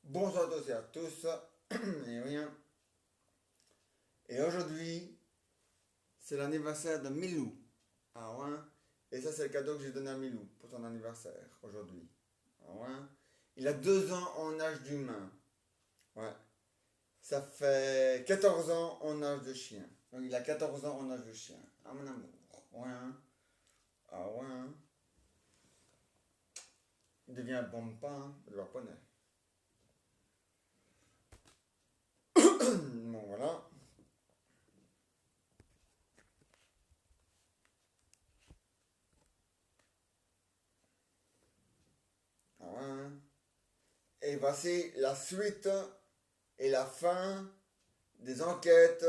Bonjour à tous et à tous, et rien. Et aujourd'hui, c'est l'anniversaire de Milou. Ah ouais. Et ça, c'est le cadeau que j'ai donné à Milou pour son anniversaire aujourd'hui. Ah ouais. Il a 2 ans en âge d'humain. Ouais. Ça fait 14 ans en âge de chien. Donc il a 14 ans en âge de chien. Ah mon amour. Ouais. Ah ouais. Il devient un bon pain de japonais. Bon voilà. Ah ouais. Et voici la suite et la fin des enquêtes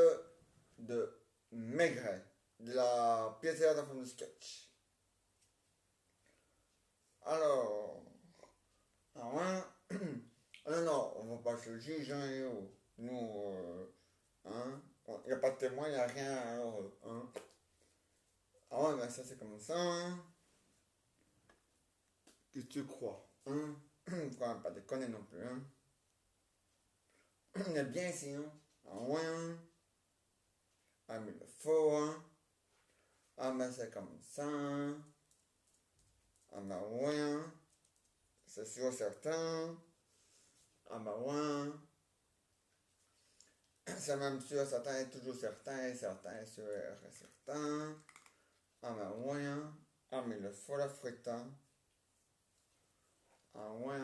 de Maigret, de la pièce de forme de sketch. Alors, ah ouais, ah non, non, on va pas se juger, hein, yo. Nous, hein, il n'y a pas de témoin, il n'y a rien, alors, hein. Ah ouais, mais ça c'est comme ça, hein. Qu'est-ce que tu crois, hein? Faut quand même pas déconner non plus, hein. On est bien ici, hein. Ah ouais, hein. Ah mais il faut, hein. Ah mais c'est comme ça, hein. Ah mais ouais, hein. C'est sûr certain. Ah bah ouais. C'est même sûr, certain est toujours certain, et certain est sûr et certain. Ah bah ouais. Ah mais le faut la frite. Ah ouais.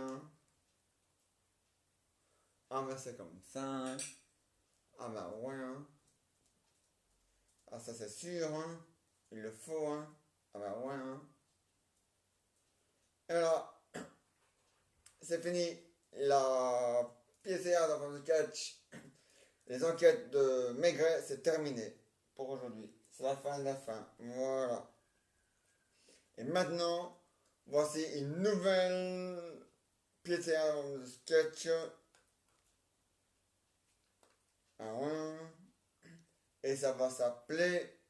Ah mais c'est comme ça. Ah bah ouais. Ah ça c'est sûr. Il le faut. Ah bah ouais. Et alors, c'est fini. La PCA dans le catch. Les enquêtes de Maigret, c'est terminé pour aujourd'hui. C'est la fin de la fin. Voilà. Et maintenant, voici une nouvelle pièce de sketch. Ah ouais. Et ça va s'appeler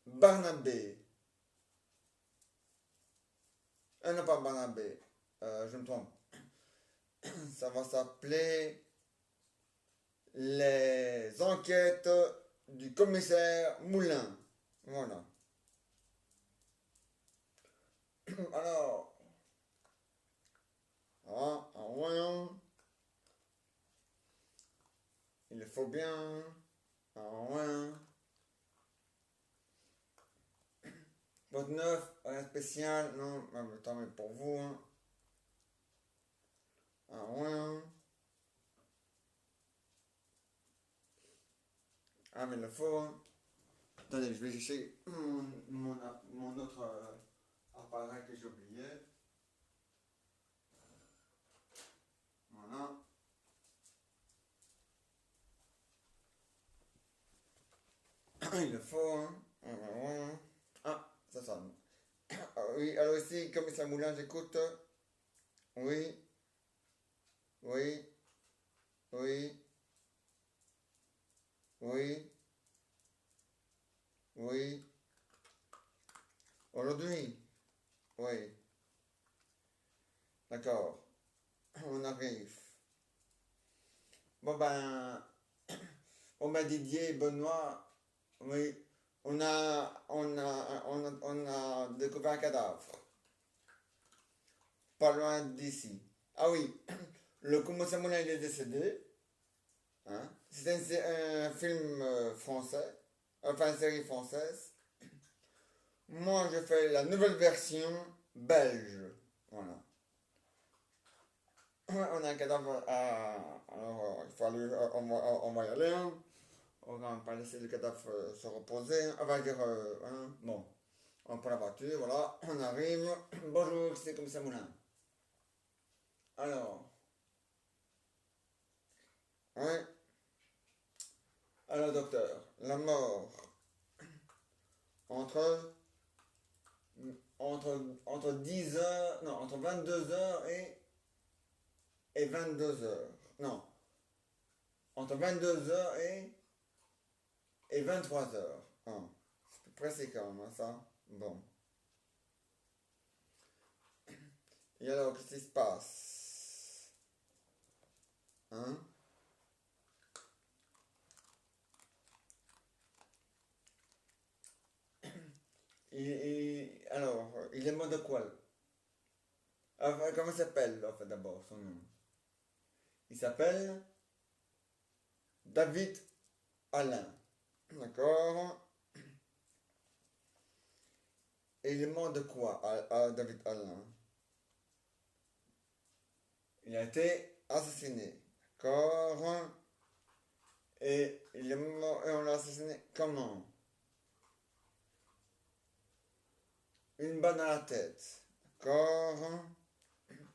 Barnabé. Non, pas Barnabé. Je me trompe. Ça va s'appeler Les enquêtes du commissaire Moulin. Voilà. Alors, ah ouais. Il faut bien. Ah ouais. Votre neuf, rien de spécial. Non, mais tant mais pour vous. Ah ouais. Ah, mais il le faut. Attendez, je vais chercher mon autre appareil que j'ai oublié. Voilà. Il le faut, hein. Ah, bah ouais. Ah, ça sonne. Ah, oui, alors ici, commissaire Moulin, j'écoute. Oui, oui, oui, oui, oui. Aujourd'hui, oui. D'accord. On arrive. Bon ben, on m'a Didier et Benoît, oui. On a découvert un cadavre. Pas loin d'ici. Ah oui, le commissaire Moulin il est décédé. Hein. C'est un film français, enfin une série française. Moi, je fais la nouvelle version belge. Voilà. Ouais, on a un cadavre à. Alors, il faut aller, on va y aller. Hein. On va pas laisser le cadavre se reposer. On va dire. Hein. Bon, on prend la voiture, voilà, on arrive. Bonjour, c'est comme ça, Moulin. Alors, ouais. Alors, docteur, la mort entre, entre 10 heures, non, entre 22 heures et 22 heures. Non, entre 22 heures et 23 heures. Hein. C'est plus précis quand même, hein, ça. Bon. Et alors, qu'est-ce qui se passe? Hein? Alors, il est mort de quoi? Enfin, comment il s'appelle, en fait, d'abord, son nom? Il s'appelle David Alain. D'accord? Et il est mort de quoi, David Alain? Il a été assassiné. D'accord? Et il est mort, et on l'a assassiné comment? Une balle dans la tête. D'accord?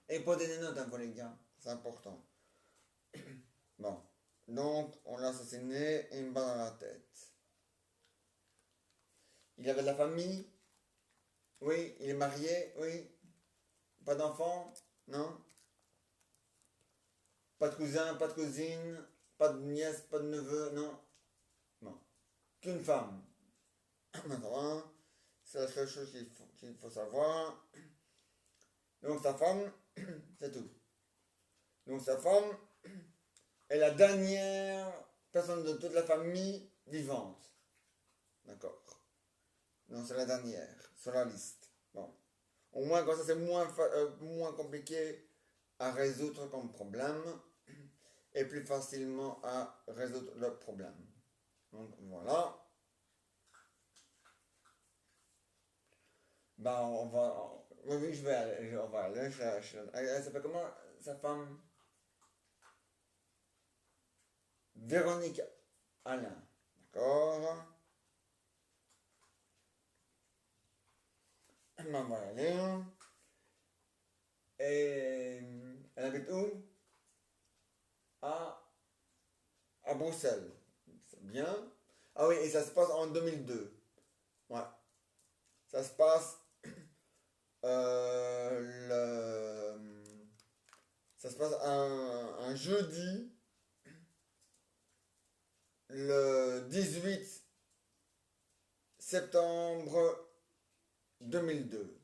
Et prenez des notes, hein, pour les gars. C'est important. Bon. Donc, on l'a assassiné et une balle dans la tête. Il avait de la famille? Oui. Il est marié? Oui. Pas d'enfant? Non? Pas de cousin, pas de cousine, pas de nièce, pas de neveu? Non? Non. Qu'une femme. Maintenant, c'est la seule chose qu'il faut savoir. Donc, sa femme, c'est tout. Donc, sa femme est la dernière personne de toute la famille vivante. D'accord? Non, c'est la dernière sur la liste. Bon. Au moins, comme ça, c'est moins compliqué à résoudre comme problème et plus facilement à résoudre le problème. Donc, voilà. Ben, on va. Oui, oui, je vais aller. On va aller. Elle s'appelle comment, sa femme? Véronique Alain. D'accord? Ben, on va aller. Et elle habite où? À, à Bruxelles. C'est bien. Ah oui, et ça se passe en 2002. Ouais. Ça se passe le... Ça se passe un jeudi, le 18 septembre 2002.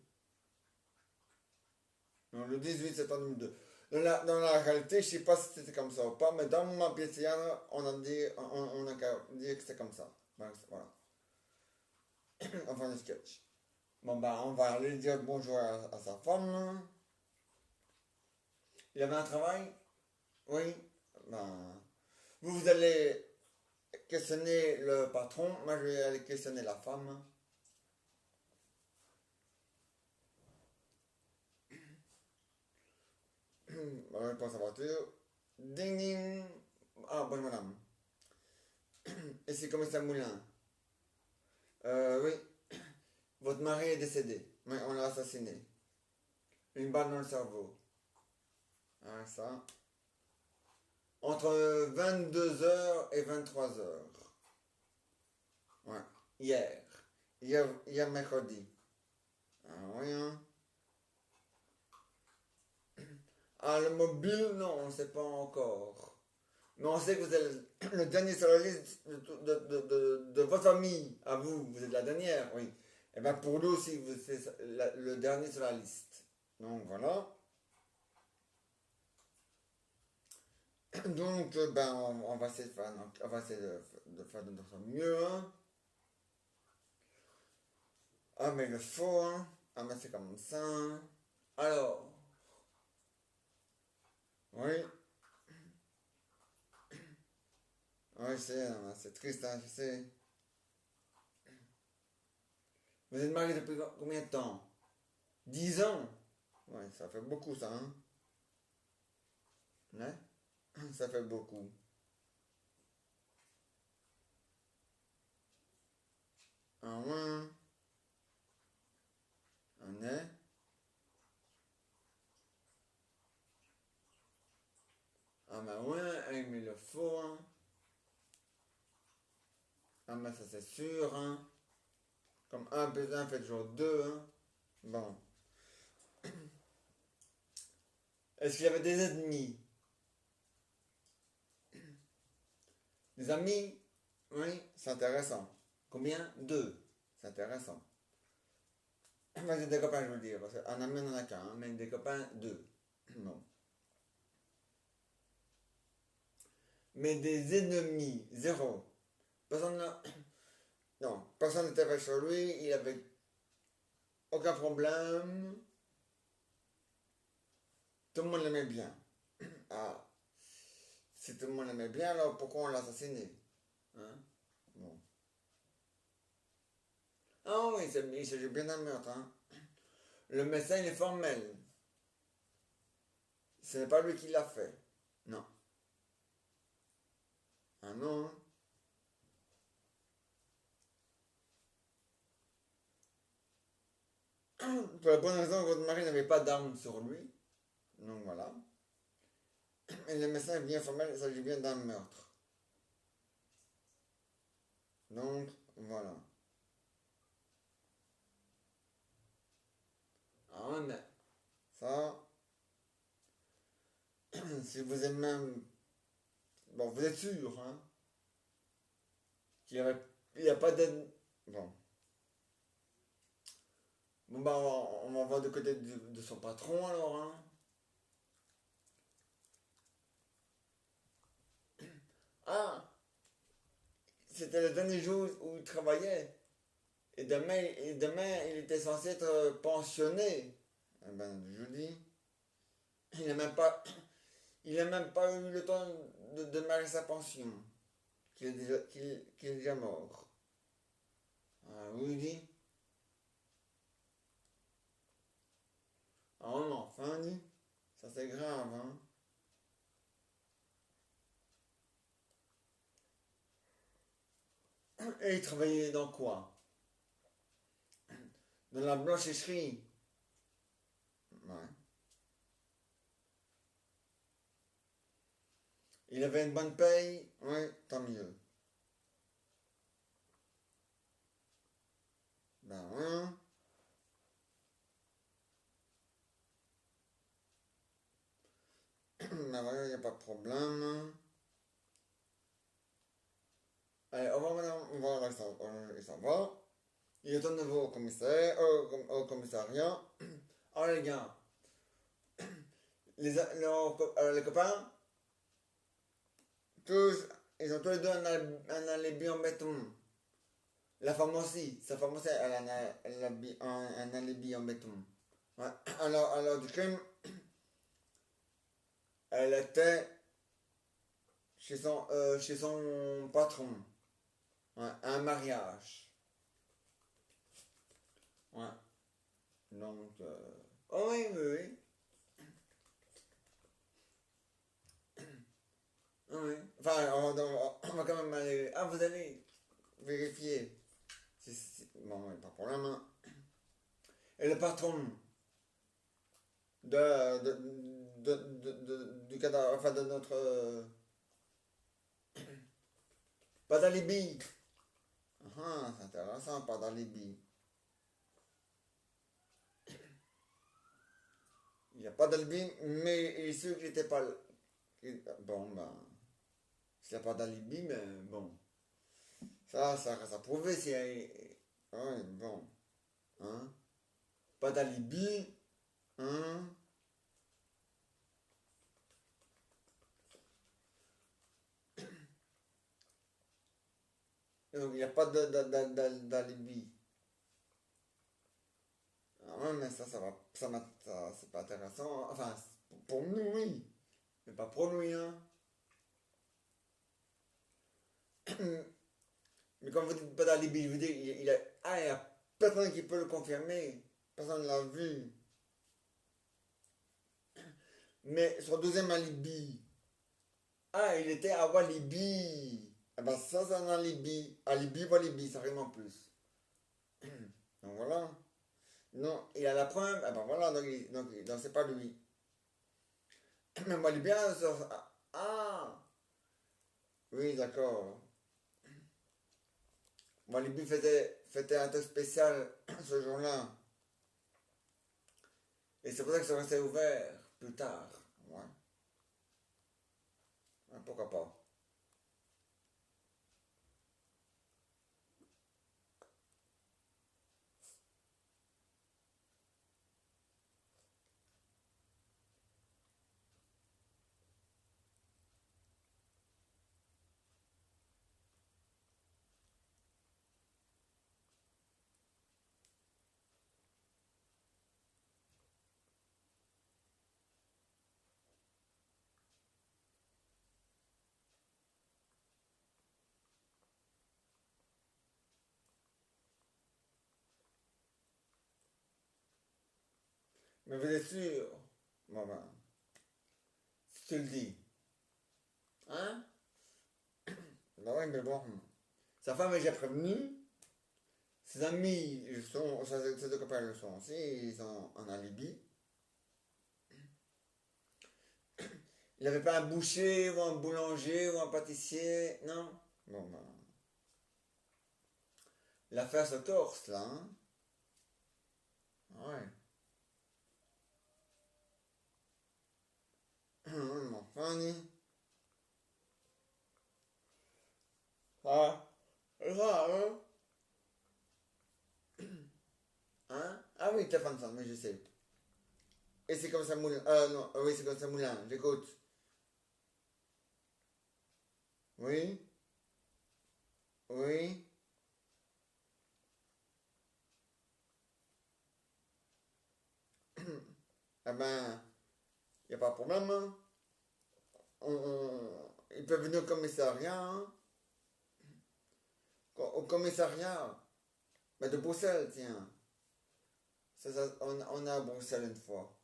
Non, le 18 septembre 2002. Dans la réalité, je ne sais pas si c'était comme ça ou pas, mais dans ma pièce, on a dit, on a dit que c'était comme ça. Donc, voilà. Enfin, le sketch. Bon, ben, on va aller dire bonjour à sa femme. Il avait un travail? Oui. Ben, vous allez questionner le patron, moi je vais aller questionner la femme. Je pense à la voiture. Ding ding. Ah, bonne madame. Et c'est commissaire Moulin. Oui, votre mari est décédé. Oui, on l'a assassiné. Une balle dans le cerveau. Ah, ça. Entre 22 h et 23 h. Ouais. Hier. Hier mercredi. Ah oui, hein. Ah, le mobile, non, on ne sait pas encore. Mais on sait que vous êtes le dernier sur la liste de votre famille. À vous, vous êtes la dernière, oui. Et bien pour nous aussi, vous êtes le dernier sur la liste. Donc voilà. Donc ben, on va essayer de faire, on va essayer de faire de notre mieux. Hein. Ah mais le faux, hein. Ah mais c'est comme ça. Hein. Alors, oui. Oui, c'est triste, hein, je sais. Vous êtes marié depuis combien de temps? 10 ans? Ouais, ça fait beaucoup ça, hein. Ouais, ça fait beaucoup. Ah ouais, on est. Ah bah ouais, hein, mais le faut, hein. Ah bah ça c'est sûr, hein. Comme un plus 1 fait toujours 2, hein. Bon. Est-ce qu'il y avait des ennemis? Des amis? Oui, c'est intéressant. Combien? Deux. C'est intéressant. Moi j'ai des copains, je veux dire, parce qu'un ami on en a qu'un, hein, mais des copains, deux. Bon. mais des ennemis, zéro. Personne n'a- non, personne n'était avec sur lui, il avait aucun problème. Tout le monde l'aimait bien. Ah, si tout le monde l'aimait bien, alors pourquoi on l'a assassiné? Hein? Bon. Ah oui, il s'agit bien d'un meurtre. Hein. Le médecin, il est formel. Ce n'est pas lui qui l'a fait. Non. Ah non. Pour la bonne raison que votre mari n'avait pas d'arme sur lui. Donc voilà. Et le médecin est bien formel, il s'agit bien d'un meurtre. Donc voilà. Ah ouais, mais ça, si vous êtes même. Bon, vous êtes sûr, hein, il n'y a pas d'aide. Bon. Bon, bah, on va voir du côté de son patron alors, hein. Ah, c'était le dernier jour où il travaillait. Et demain, il était censé être pensionné. Eh ben, je vous dis, il n'a même pas, il a même pas eu le temps de marrer sa pension. Qu'il est déjà mort. Ah, je vous dis. Ah, non, enfin, dit. Ça, c'est grave, hein. Et il travaillait dans quoi? Dans la blanchisserie. Ouais. Il avait une bonne paye. Ouais, tant mieux. Ben, ouais. Ben, ouais, il n'y a pas de problème. Allez, au revoir, madame. Voilà, il s'en va. Il est de nouveau au commissaire, au commissariat. Alors, les gars, les copains, tous, ils ont tous les deux un alibi en béton. La femme aussi, sa femme aussi, elle a un alibi en béton. Ouais. Alors, du crime, elle était chez son patron. Ouais, un mariage. Ouais. Donc, oh oui, oui, oui. Oui. Enfin, on va quand même aller. Ah, vous allez vérifier. Bon, ouais, pas de problème. Hein. Et le patron de, de, du cadavre, enfin de notre. Pas d'alibi. Ah, c'est intéressant, pas d'alibi. Il n'y a pas d'alibi, mais il est sûr qu'il n'était pas là. Bon, ben. S'il n'y a pas d'alibi, mais bon. Ça reste à prouver si. Ouais, bon. Hein? Pas d'alibi. Hein? Donc, il n'y a pas d'alibi. Ah ouais, mais ça va. C'est pas intéressant. Enfin, pour nous, oui. Mais pas pour lui, hein. Mais quand vous dites pas d'alibi, je veux dire, il y a personne qui peut le confirmer. Personne ne l'a vu. Mais son deuxième alibi, il était à Walibi. Eh ben ça, c'est un alibi. Alibi, Walibi, ça rime en plus. Donc voilà. Non, il a la preuve. Eh ben voilà, donc c'est pas lui. Mais Walibi, ah, oui, d'accord. Walibi fêtait un truc spécial ce jour-là. Et c'est pour ça que ça restait ouvert plus tard. Ouais. Pourquoi pas. Mais vous êtes sûr? Bon ben, si tu le dis. Hein? Ben oui, mais bon. Sa femme est déjà prévenue. Ses amis, ses deux copains le sont aussi, ils sont en alibi. Il n'avait pas un boucher ou un boulanger ou un pâtissier, non? Bon ben. L'affaire se corse là, hein? Ouais. Mon Fanny. Ah, c'est ça, hein? Hein? Ah oui, Stéphane, mais je sais. Et c'est comme ça moulin. Non, oui, c'est comme ça moulin, j'écoute. Oui, oui. Eh ben, il n'y a pas de problème, hein. Ils peuvent venir au commissariat, hein. Au commissariat. Mais de Bruxelles, tiens. On est à Bruxelles une fois.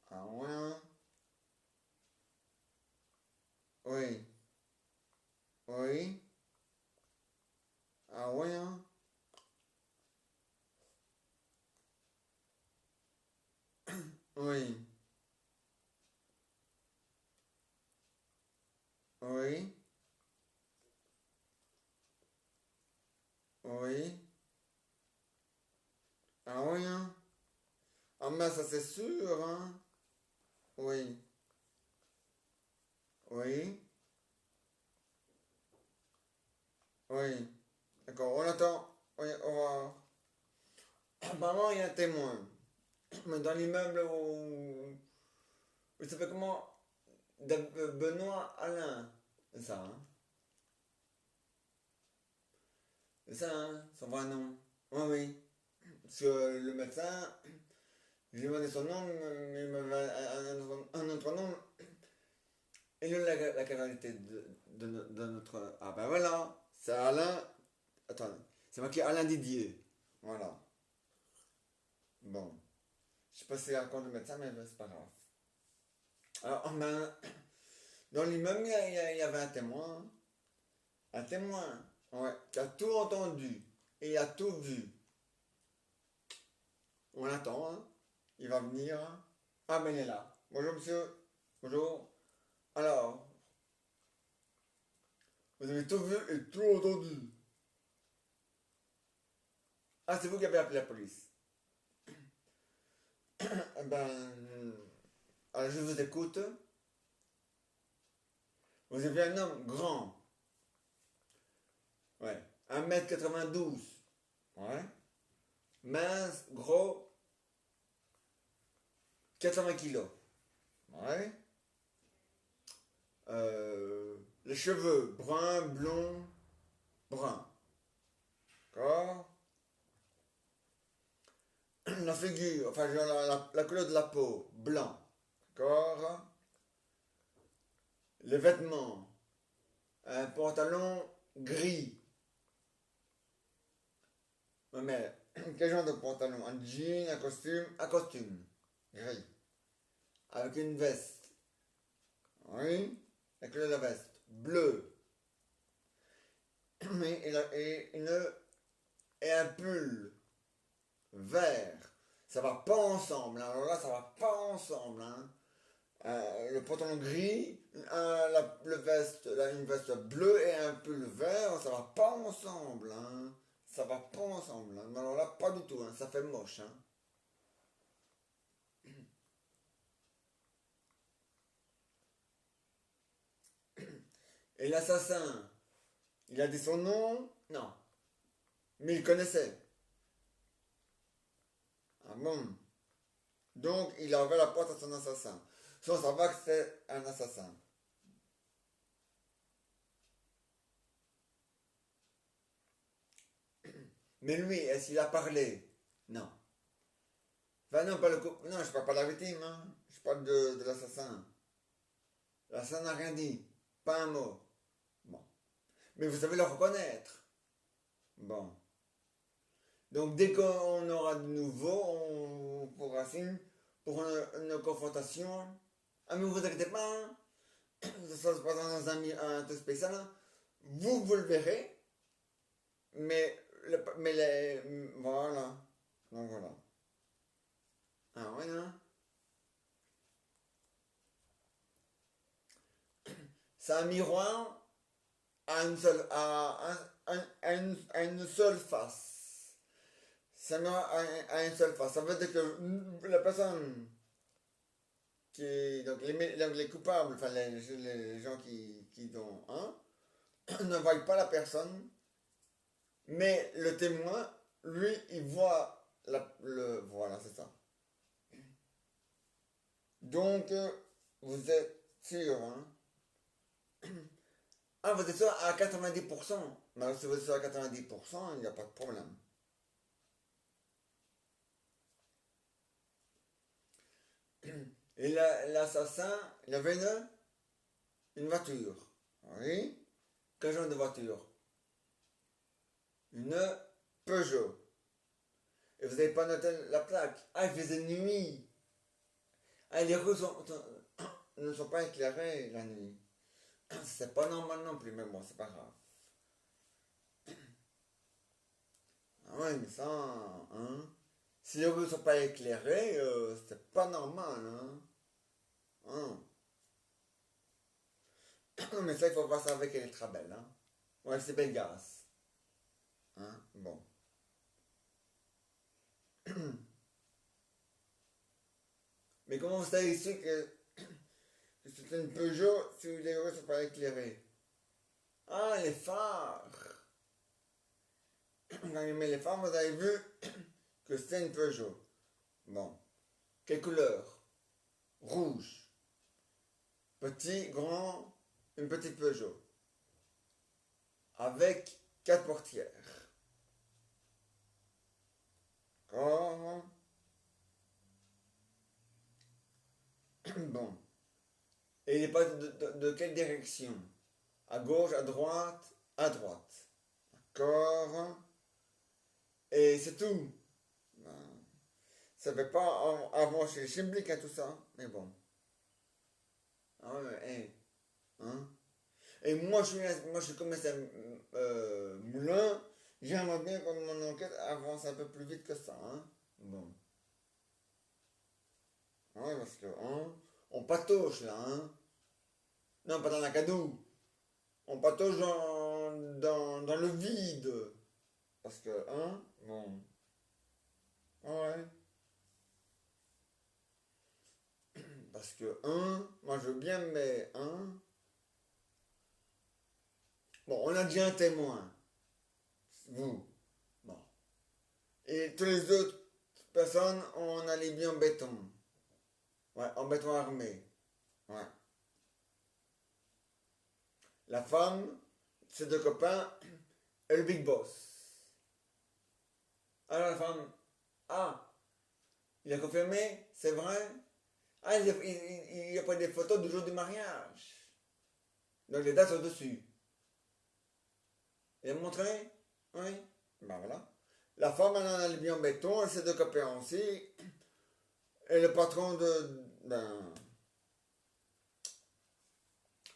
Ah ouais, hein? Oui, oui. Ah ouais, hein? Oui, oui, oui. Ah oui, hein? Ah mais ça c'est sûr, hein? Oui, oui, oui. D'accord, on attend. Oui, on va. Apparemment, il y a un témoin. Mais dans l'immeuble où. Il s'appelle comment? Benoît Alain. C'est ça, hein? C'est ça, hein? Son vrai nom. Oui, oui. Parce que le médecin, je lui ai demandé son nom, mais il m'avait un autre nom. Et là, la qualité de notre. Ah ben voilà, c'est Alain. Attends, c'est marqué Alain Didier. Voilà. Bon. Je sais pas si c'est encore le médecin, mais c'est pas grave. Alors, oh ben, dans l'immeuble, il y avait un témoin. Un témoin, ouais, qui a tout entendu. Et il a tout vu. On l'attend, hein. Il va venir, hein. Ah, ben il est là. Bonjour, monsieur. Bonjour. Alors, vous avez tout vu et tout entendu. Ah, c'est vous qui avez appelé la police. Eh ben, alors je vous écoute. Vous avez un homme grand. Ouais. 1,92 m. Ouais. Mince, gros, 80 kg. Ouais. Les cheveux bruns, blonds, bruns. D'accord. La figure, enfin genre la couleur de la peau, blanc. D'accord. Les vêtements, un pantalon gris. Ouais, mais quel genre de pantalon? Un jean, un costume? Un costume. Gris. Avec une veste. Oui. La couleur de la veste. Bleu. Et un pull vert. Ça va pas ensemble, hein. Alors là, ça va pas ensemble, hein. Le pantalon gris, une veste bleue et un pull vert, ça va pas ensemble, hein. Ça va pas ensemble, hein. Mais alors là, pas du tout, hein. Ça fait moche, hein. Et l'assassin, il a dit son nom? Non. Mais il connaissait. Ah bon? Donc, il a ouvert la porte à son assassin. Sans savoir que c'est un assassin. Mais lui, est-ce qu'il a parlé? Non. Enfin, non, pas le couple. Non, je parle pas de la victime, hein. Je parle de l'assassin. L'assassin n'a rien dit. Pas un mot. Bon. Mais vous savez le reconnaître. Bon. Donc dès qu'on aura de nouveau, on pourra signer pour une confrontation. Ah mais vous inquiétez pas, hein, ça se passe dans un truc spécial. Hein. Vous le verrez, mais voilà. Donc voilà. Ah ouais, hein. C'est un miroir à une seule, à une seule face. C'est un miroir à une seule face. Ça veut dire que la personne donc les coupables, enfin les gens qui ont ne voient pas la personne, mais le témoin, lui, il voit voilà, c'est ça. Donc, vous êtes sûr, hein? Ah, vous êtes sûr à 90%. Mais si vous êtes sûr à 90%, il n'y a pas de problème. Et l'assassin, il avait une voiture. Oui? Quel genre de voiture? Une Peugeot. Et vous n'avez pas noté la plaque. Ah, il faisait nuit. Ah, les rues ne sont pas éclairées la nuit. C'est pas normal non plus, mais bon, c'est pas grave. Ah ouais, mais ça, hein. Si les rues ne sont pas éclairées, c'est pas normal, hein. Hein. Mais ça, il faut voir ça avec Electrabel, hein. Ouais, c'est Belgas. Hein, bon. Mais comment vous savez ici que c'est une Peugeot si les rues ne sont pas éclairées? Ah, les phares. Quand il met les phares, vous avez vu que c'est une Peugeot. Bon. Quelle couleur? Rouge. Petit, grand, une petite Peugeot. Avec 4 portières. Oh. Bon. Et il est pas de quelle direction? À gauche, à droite, à droite. D'accord. Et c'est tout. Ben, ça fait pas avant chez Chimblick et tout ça. Mais bon. Ah ouais, hey, hein? Et moi, je suis commissaire Moulin. J'aimerais bien que mon enquête avance un peu plus vite que ça. Hein? Bon. Ouais, parce que, hein, on patauge là. Hein? Non, pas dans la cadeau. On patauge dans le vide. Parce que, hein, bon. Ouais. Parce que, moi je veux bien, mais, bon, on a déjà un témoin. Vous. Bon. Et tous les autres personnes, on a les biens en béton. Ouais, en béton armé. Ouais. La femme, ses deux copains, et le big boss. Alors la femme, ah, il a confirmé, c'est vrai. Ah, il a pris des photos du jour du mariage. Donc les dates sont dessus. Il a montré? Oui. Ben voilà. La femme, elle en a les biens en béton, et ses deux copains aussi. Et le patron de. Ben.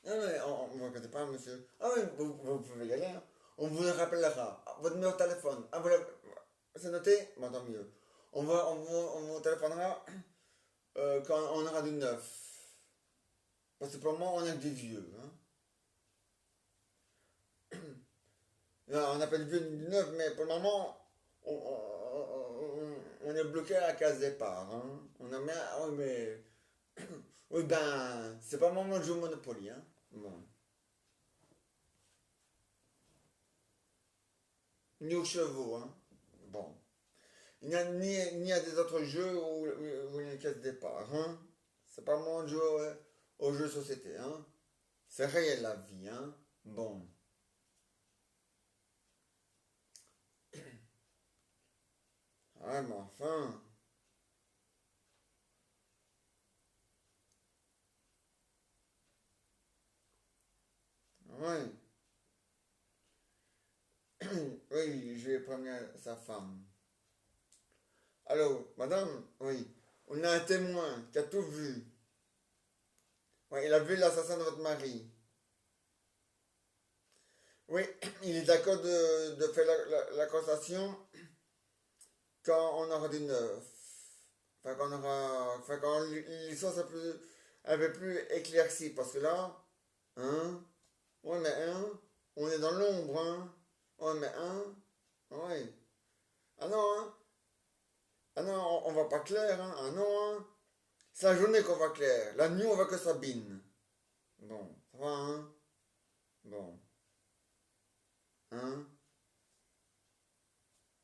Ah mais on vous inquiétez pas, monsieur. Ah oui, vous pouvez y aller. Hein. On vous le rappellera. Votre numéro de téléphone. Ah, c'est noté? Bon, tant mieux. On vous téléphonera quand on aura du neuf. Parce que pour le moment, on a que des vieux. Hein. Non, on appelle vieux du neuf, mais pour le moment, on est bloqué à la case départ. Hein. On a mis. Ah oui, mais. Oui, ben, c'est pas le moment de jouer au Monopoly. Hein. Bon. Ni aux chevaux. Hein. Bon. Il n'y a ni à des autres jeux où il y a une case départ. Hein. C'est pas le moment de jouer aux jeux de société. Hein. C'est réel la vie. Hein. Bon. Ah, mais enfin. Oui. Oui, je vais prévenir sa femme. Allô, madame? Oui. On a un témoin qui a tout vu. Ouais, il a vu l'assassin de votre mari. Oui, il est d'accord de faire la constatation quand on aura du neuf. Enfin, quand on aura. Enfin, quand l'histoire sera plus, un peu plus éclaircie. Parce que là, hein? Ouais, mais hein? On est dans l'ombre, hein? Ouais, mais hein? Ouais. Ah non, hein? Ah non, on va pas clair, hein? Ah non, hein? C'est la journée qu'on va clair. La nuit, on va que Sabine. Bon, ça va, hein? Bon, hein?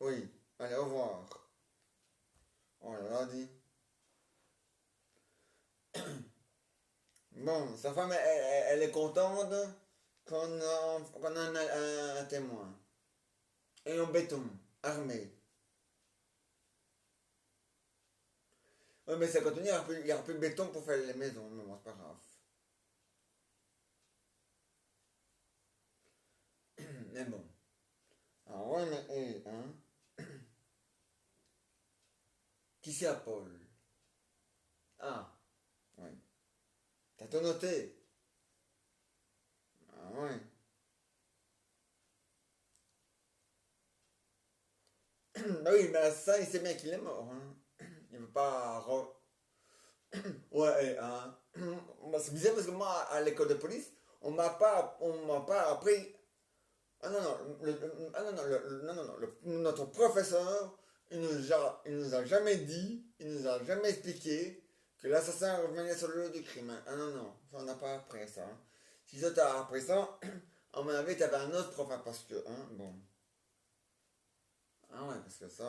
Oui. Allez, au revoir. Oh là là, dit. Bon, sa femme, elle est contente qu'on a un témoin. Et en béton, armé. Oui, mais ça continue, il y aura plus de béton pour faire les maisons, mais bon, c'est pas grave. Mais bon. Ah ouais, mais, hein? Qui c'est à Paul? Ah, oui. T'as tout noté? Ah ouais. Bah oui, mais ça, il sait bien qu'il est mort, hein. Il veut pas. Ouais, hein. Bah, c'est bizarre parce que moi, à l'école de police, on m'a pas appris. Ah non, non, ah non, non, non, non, non, notre professeur, il nous a jamais dit, il nous a jamais expliqué que l'assassin revenait sur le lieu du crime, hein. Ah non, non, ça on n'a pas appris ça, hein. Si ça t'a appris ça, à mon avis, t'avais un autre prof, hein, parce que, hein, bon. Ah ouais, parce que ça,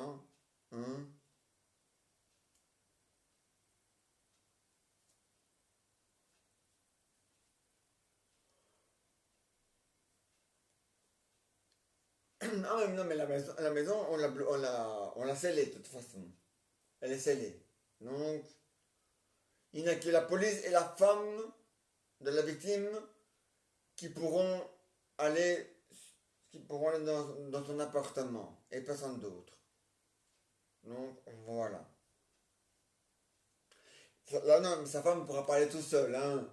hein. Ah ouais, non, mais la maison on l'a scellée de toute façon. Elle est scellée. Donc, il n'y a que la police et la femme de la victime qui pourront aller, qui pourront aller dans son appartement et personne d'autre. Donc, voilà. Là, non, mais sa femme ne pourra pas aller tout seule, hein.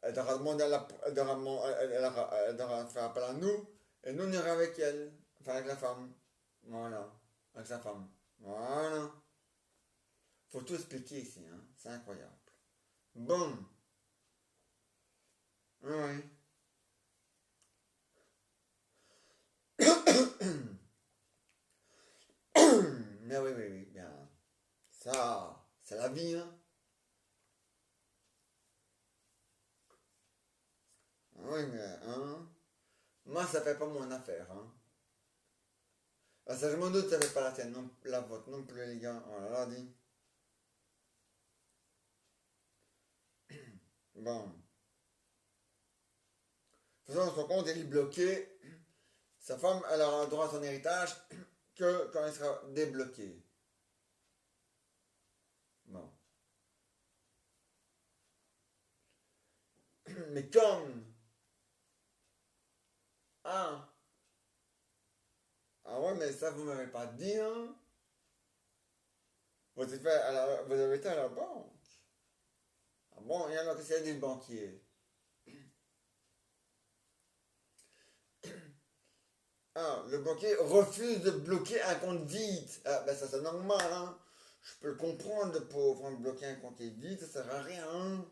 Elle devra demander à la, elle devra faire appel à nous et nous on ira avec elle, enfin avec la femme. Voilà, avec sa femme. Voilà. Faut tout expliquer ici, hein. C'est incroyable. Bon, oui. Mais oui, oui, oui, bien. Ça, c'est la vie, hein. Oui, mais, hein. Moi, ça fait pas mon affaire, hein. Ah, ça, je m'en doute, ça fait pas la tienne, non, la vôtre non plus, les gars. Oh là là, dit. Bon. De toute façon, son compte, il est bloqué. Sa femme, elle aura droit à son héritage que quand il sera débloqué. Bon. Mais comme. Ah. Ah ouais, mais ça, vous m'avez pas dit, hein. Vous avez été à la banque. Ah bon, il y en a qui c'est du banquier. Ah, le banquier refuse de bloquer un compte vide. Ah, ben ça c'est normal, hein. Je peux le comprendre, le pauvre, hein, bloquer un compte vide, ça sert à rien, hein.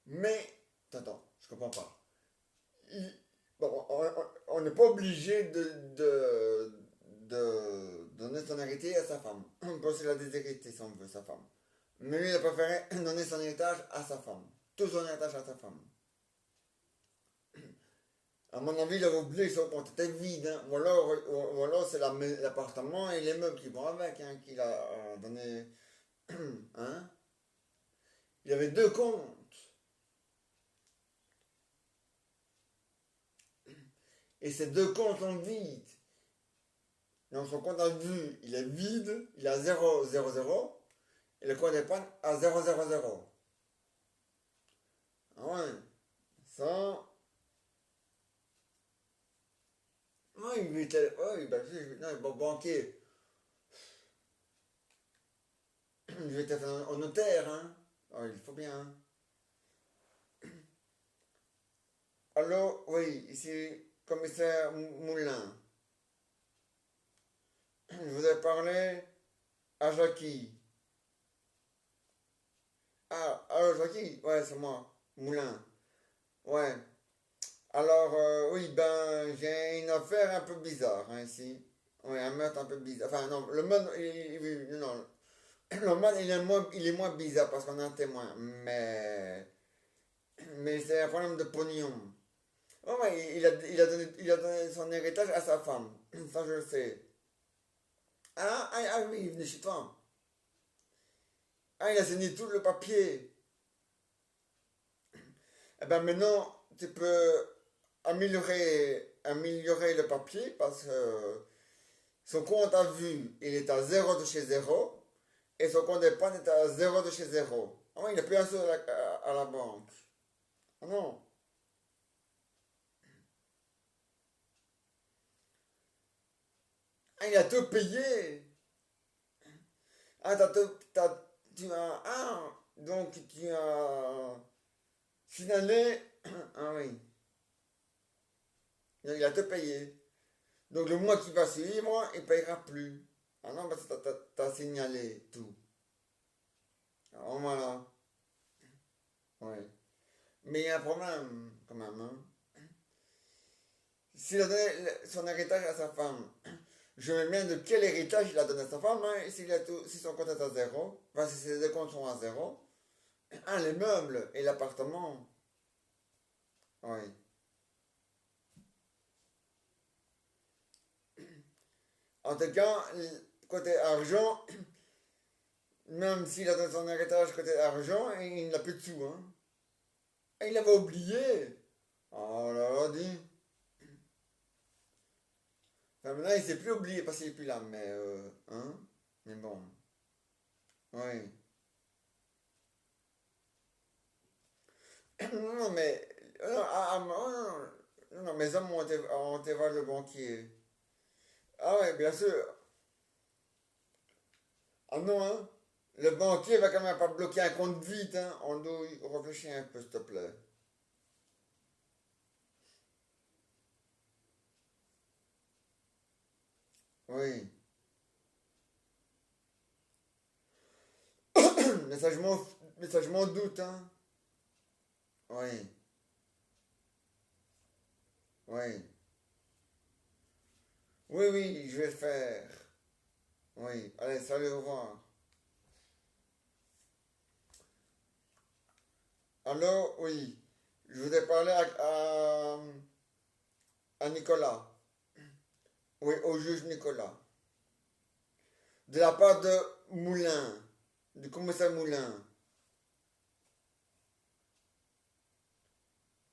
Mais, attends, je comprends pas. Il- bon, on n'est pas obligé de donner son héritier à sa femme. On peut aussi la déshériter si on veut, sa femme. Mais lui, il a préféré donner son héritage à sa femme. Tout son héritage à sa femme. À mon avis, il avait oublié que son compte était vide, hein. Ou alors c'est l'appartement et les meubles qui vont avec, hein, qu'il a donné. Hein? Il y avait deux comptes. Et ces deux comptes sont vides. Donc son compte à vue, il est vide, il est à 0,00. Et le compte d'épargne à 0,00. Ah ouais. Ça. Oui, oui, bah, non, bon, banquier. Je vais te faire au notaire, hein. Oh, il faut bien, hein. Allô, oui, ici, commissaire Moulin. Je voudrais parler à Jackie. Ah, allô, Jackie? Ouais, c'est moi. Moulin. Ouais. Alors, oui, ben, j'ai une affaire un peu bizarre, hein, ici. Oui, un meurtre un peu bizarre. Enfin, non, le meurtre, non, le meurtre, il est moins bizarre parce qu'on a un témoin. Mais c'est un problème de pognon. Oh, ouais, il a donné son héritage à sa femme. Ça, je le sais. Oui, il venait chez toi. Ah, il a signé tout le papier. Eh ben maintenant, tu peux améliorer le papier parce que son compte à vue, il est à zéro de chez zéro et son compte d'épargne est à zéro de chez zéro. Ah oui, il n'a plus un sou à la banque. Ah non. Ah, il a tout payé. Ah, tu as, donc tu as signalé. Ah oui, il a tout payé. Donc le mois qui va suivre, il ne payera plus. Ah non, parce que t'as signalé tout. Alors voilà, oui. Mais il y a un problème, quand même, hein. S'il a donné son héritage à sa femme, je me demande de quel héritage il a donné à sa femme, hein, si son compte est à zéro, enfin si ses deux comptes sont à zéro. Ah, les meubles et l'appartement, oui. En tout cas, côté argent, même s'il a donné son héritage côté argent, il n'a plus de sous, hein. Et il avait oublié. Oh là là, dis. Enfin, maintenant, il s'est plus oublié parce qu'il est plus là, mais hein. Mais bon, oui. Non, mais, non, mes hommes ont été voir le banquier. Ah ouais, bien sûr. Ah non, hein. Le banquier va quand même pas bloquer un compte vite, hein. On doit y réfléchir un peu, s'il te plaît. Oui. Mais ça, je m'en doute, hein. Oui, oui. Oui, oui, je vais le faire. Oui. Allez, salut, au revoir. Allô, oui. Je voudrais parler à Nicolas. Oui, au juge Nicolas. De la part de Moulin, du commissaire Moulin.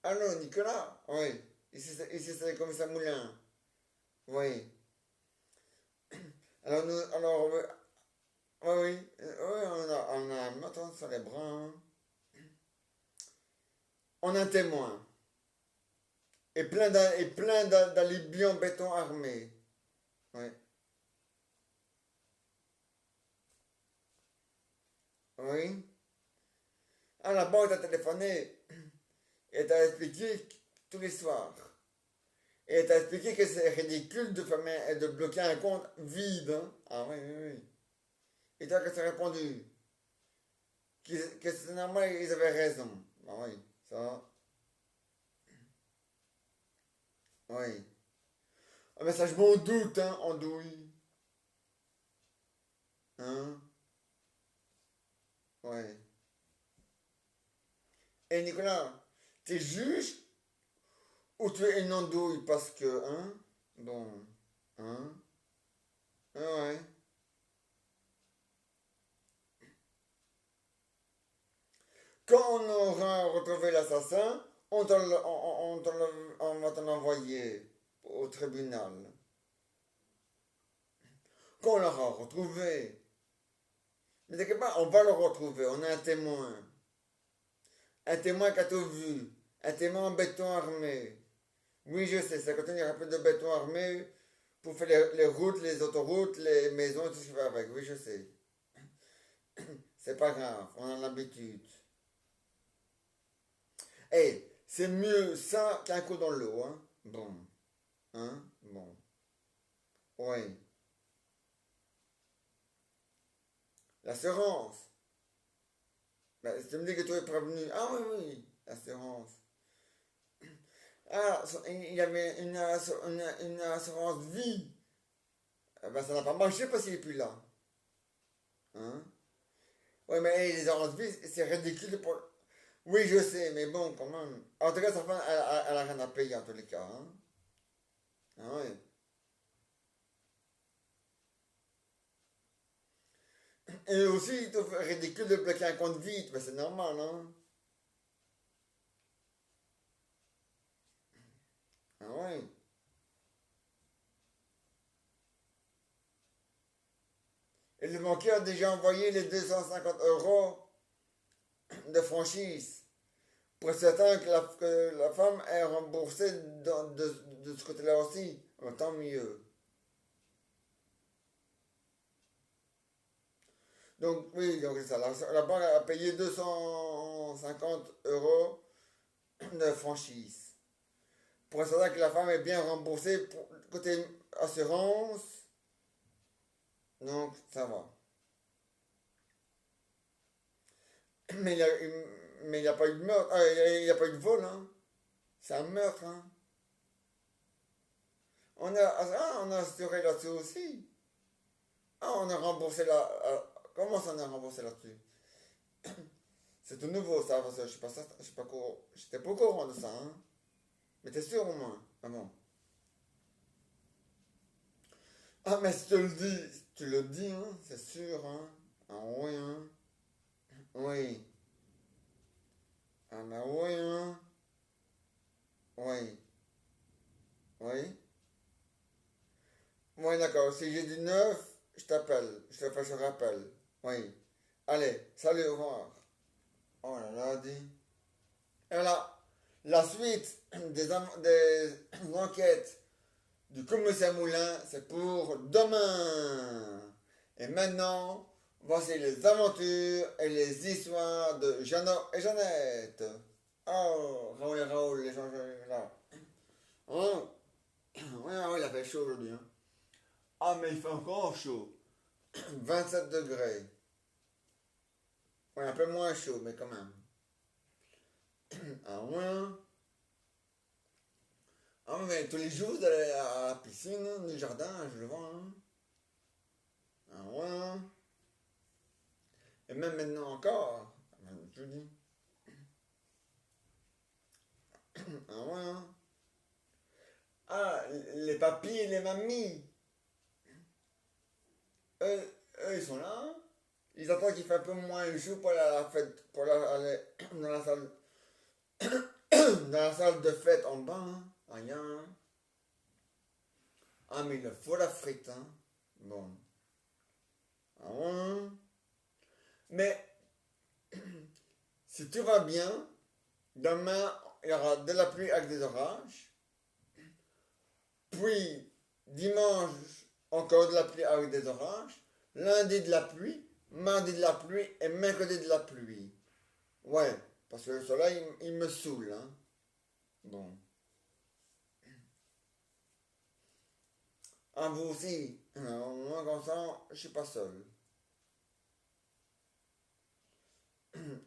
Allô, Nicolas? Oui. Ici c'est le commissaire Moulin. Oui. Oui, oui, on a un matin sur les bras, hein. On a un témoin. Et plein d'alibis en béton armé. Oui. Oui. Ah, la banque t'a téléphoné et t'a expliqué tous les soirs. Et t'a expliqué que c'est ridicule de bloquer un compte vide, hein. Ah oui, oui, oui. Et toi, qu'est-ce que tu as répondu? Que c'est normal, ils avaient raison. Ah oui, ça, oui. Ah, mais ça, je m'en doute, hein, andouille. Hein? Ouais. Et Nicolas, t'es juge ou tu es une andouille? Parce que, hein? Bon, hein? Ah ouais. Quand on aura retrouvé l'assassin, on va t'en envoyer au tribunal. Quand on l'aura retrouvé, mais t'inquiète pas, on va le retrouver, on a un témoin. Un témoin qui a tout vu. Un témoin en béton armé. Oui, je sais, ça contient un peu de béton armé pour faire les routes, les autoroutes, les maisons, tout ce qui va avec. Oui, je sais. C'est pas grave, on a l'habitude. Eh, c'est mieux ça qu'un coup dans l'eau, hein. Bon, hein, bon. Oui. L'assurance. Ben, si tu me dis que tu es prévenu. Ah oui, oui, l'assurance. Ah, il y avait une assurance vie. Eh ben, ça n'a pas marché parce qu'il n'est plus là. Hein? Oui, mais hey, les assurances vie, c'est ridicule pour... Oui, je sais, mais bon, quand même. En tout cas, sa femme, elle a rien à payer en tous les cas. Hein? Ah oui. Et aussi, il trouve ridicule de bloquer un compte vide. Mais c'est normal, hein? Ah oui. Et le banquier a déjà envoyé les 250 euros de franchise pour être certain que la femme est remboursée de ce côté-là aussi. Oh, tant mieux. Donc, oui, donc c'est ça. La banque a payé 250 euros de franchise. Pour être certain que la femme est bien remboursée pour côté assurance. Donc, ça va. Mais il n'y a pas eu de meurtre. Ah, il n'y a pas eu de vol, hein. C'est un meurtre, hein. On a assuré là-dessus aussi. Ah, on a remboursé comment ça on a remboursé là-dessus? C'est tout nouveau ça, parce que je suis pas j'étais pas au courant de ça, hein. Mais t'es sûr au moins? Ah bon. Ah, mais si tu le dis, hein, c'est sûr, hein. Ah oui, hein. Oui. Ah, mais oui, hein. Oui. Oui. Oui, d'accord. Si j'ai du neuf, je t'appelle. Je te fais un rappel. Oui. Allez, salut, au revoir. Oh là là, dis. Et voilà, la suite des enquêtes du commissaire Moulin, c'est pour demain. Et maintenant, voici les aventures et les histoires de Jeannot et Jeannette. Oh, Raoul et Raoul, les gens là. Oh, ouais, ouais, il a fait chaud aujourd'hui, hein. Ah, mais il fait encore chaud. 27 degrés. Ouais, un peu moins chaud, mais quand même. Ah ouais. Ah, mais tous les jours, vous allez à la piscine, hein, le jardin, je le vois, hein. Ah ouais. Et même maintenant encore. Je dis. Ah ouais. Ah, les papis et les mamies. Eux, ils sont là, hein. Ils attendent qu'il fait un peu moins chaud pour aller à la fête, aller dans la salle, dans la salle de fête en bas, hein. Rien, hein. Ah, mais il leur faut la frite, hein. Bon. Ah ouais. Mais si tout va bien, demain, il y aura de la pluie avec des orages. Puis, dimanche, encore de la pluie avec des orages. Lundi, de la pluie. Mardi, de la pluie. Et mercredi, de la pluie. Ouais, parce que le soleil, il me saoule, hein. Bon. Ah, vous aussi. Moi, comme ça, je suis pas seul.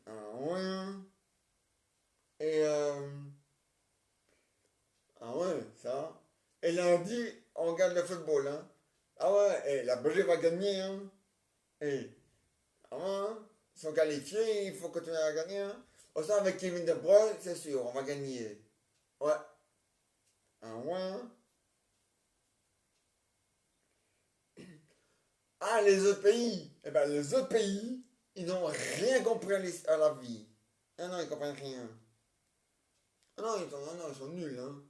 Ah, ouais. Et, ah, ouais, ça. Et lundi, on regarde le football, hein. Ah, ouais, et la Belgique va gagner, hein. Et, ah, ouais, ils sont qualifiés, il faut continuer à gagner, hein. Autant avec Kevin De Bruyne, c'est sûr, on va gagner. Ouais. Ah, ouais. Ah, les autres pays. Eh ben, les autres pays, ils n'ont rien compris à la vie. Ah non, ils comprennent rien. Ah non, ils sont nuls, hein.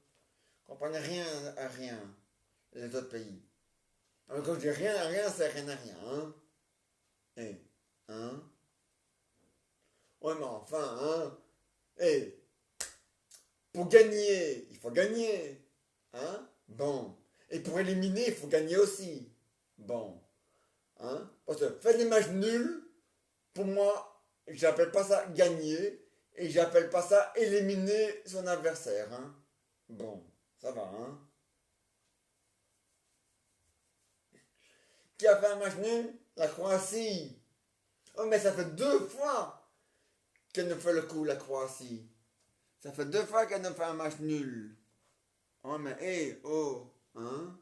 Ils comprennent rien à rien, les autres pays. Alors, quand je dis rien à rien, c'est rien à rien, hein. Eh, hein. Ouais, mais enfin, hein. Eh, pour pour gagner, il faut gagner. Hein? Bon. Et pour éliminer, il faut gagner aussi. Bon. Hein? Parce que faire des matchs nuls, pour moi, j'appelle pas ça gagner et j'appelle pas ça éliminer son adversaire. Hein? Bon, ça va. Hein? Qui a fait un match nul? La Croatie. Oh, mais ça fait 2 fois qu'elle nous fait le coup, la Croatie. Ça fait 2 fois qu'elle nous fait un match nul. Oh, mais hé, oh, hein?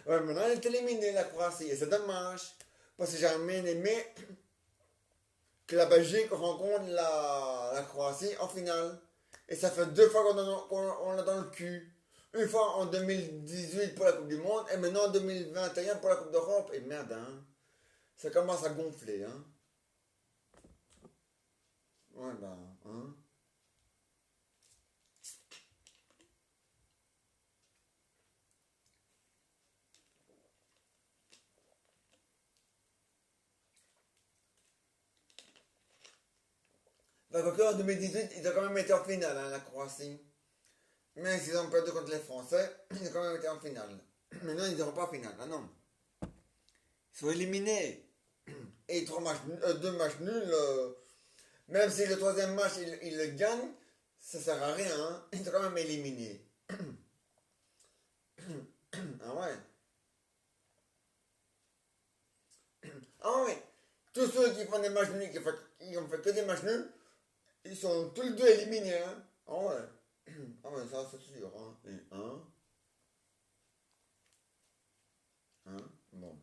Ouais, maintenant elle est éliminée, la Croatie, et c'est dommage. Parce que j'ai bien aimé que la Belgique rencontre la Croatie en finale. Et ça fait 2 fois qu'on l'a dans le cul. Une fois en 2018 pour la Coupe du Monde, et maintenant en 2021 pour la Coupe d'Europe. Et merde, hein. Ça commence à gonfler, hein. Ouais, bah, hein. Bah, quoique en 2018, ils ont quand même été en finale, hein, la Croatie. Même s'ils ont perdu contre les Français, ils ont quand même été en finale. Maintenant, ils n'iront pas en finale, ah non. Ils sont éliminés. Et 2 matchs nuls, même si le troisième match, il le gagne, ça sert à rien, hein. Ils sont quand même éliminés. Ah ouais. Ah ouais. Tous ceux qui font des matchs nuls, qui ont fait que des matchs nuls, ils sont tous les deux éliminés, hein. Ah ouais. Ah ouais, ça c'est sûr, hein. Et hein, bon.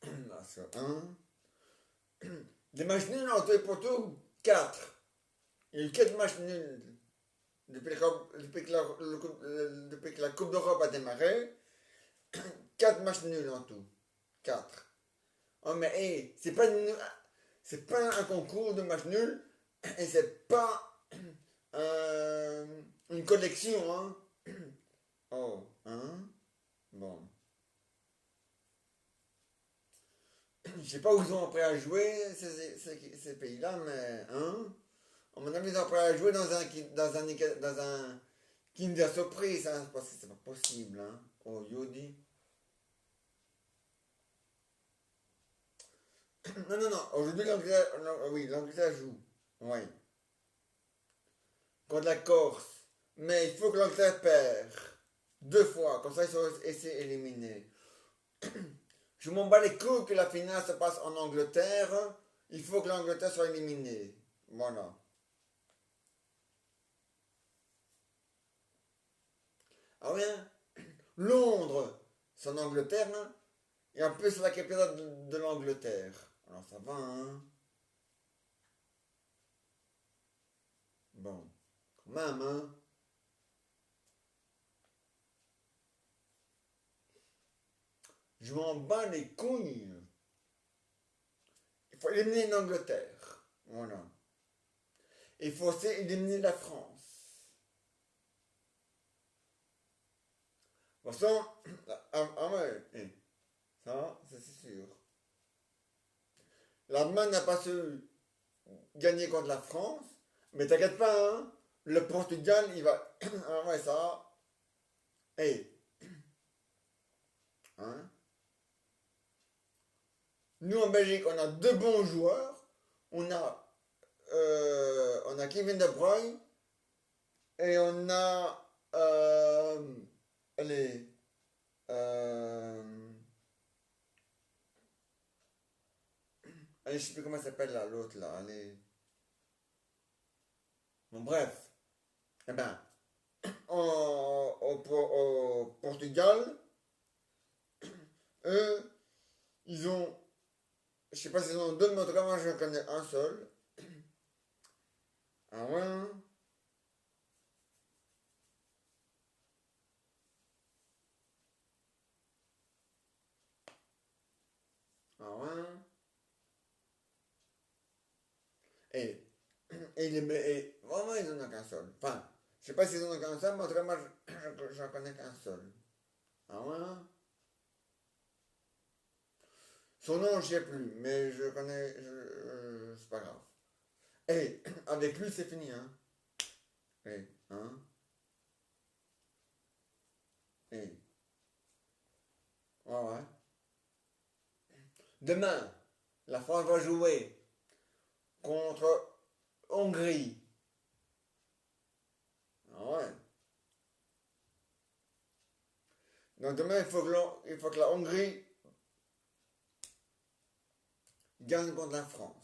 Là, c'est un. Des matchs nuls en tout et pour tout, 4. Il y a eu 4 matchs nuls depuis que la Coupe d'Europe a démarré. 4 matchs nuls en tout. 4. Oh mais hey, c'est pas un concours de matchs nuls et c'est pas une collection, hein. Oh, hein. Bon. Je sais pas où ils ont appris à jouer ces pays-là, mais hein. À mon avis, ils ont appris à jouer dans un Kinder Surprise, hein, parce que c'est pas possible, hein. Oh, Yodi. Non, non, non. Aujourd'hui, oui, l'Angleterre joue. Oui. Contre la Corse. Mais il faut que l'Angleterre perd. 2 fois. Comme ça, ils sont éliminés. Je m'en bats les couilles que la finale se passe en Angleterre. Il faut que l'Angleterre soit éliminée. Voilà. Ah oui, hein. Londres, c'est en Angleterre, hein. Et en plus, c'est la capitale de l'Angleterre. Alors ça va, hein. Bon. Quand même, hein. Je m'en bats les couilles. Il faut éliminer l'Angleterre. Voilà. Il faut aussi éliminer la France. De toute façon, ah ouais, ça, c'est sûr. L'Allemagne n'a pas su gagner contre la France, mais t'inquiète pas, hein, le Portugal, il va. Ah ouais, ça. Hey, hein. Nous en Belgique, on a 2 bons joueurs. On a Kevin De Bruyne et on a. Allez. euh, allez, je sais plus comment elle s'appelle là, l'autre là. Allez. Bon, bref. Eh ben, au Portugal, eux, ils ont. Je sais pas s'ils ont 2, mais en tout cas, moi, je connais un seul. Ah ouais? Ah ouais? Et, vraiment, ils en ont qu'un seul. Enfin, je sais pas s'ils en ont qu'un seul, mais en tout cas, moi, j'en connais qu'un seul. Ah ouais? Son nom, je sais plus, mais je connais. C'est pas grave. Et avec lui, c'est fini, hein. Et, hein. Et, ouais, ouais. Demain, la France va jouer contre Hongrie. Ah ouais. Donc demain, il faut que la Hongrie gagne contre la France.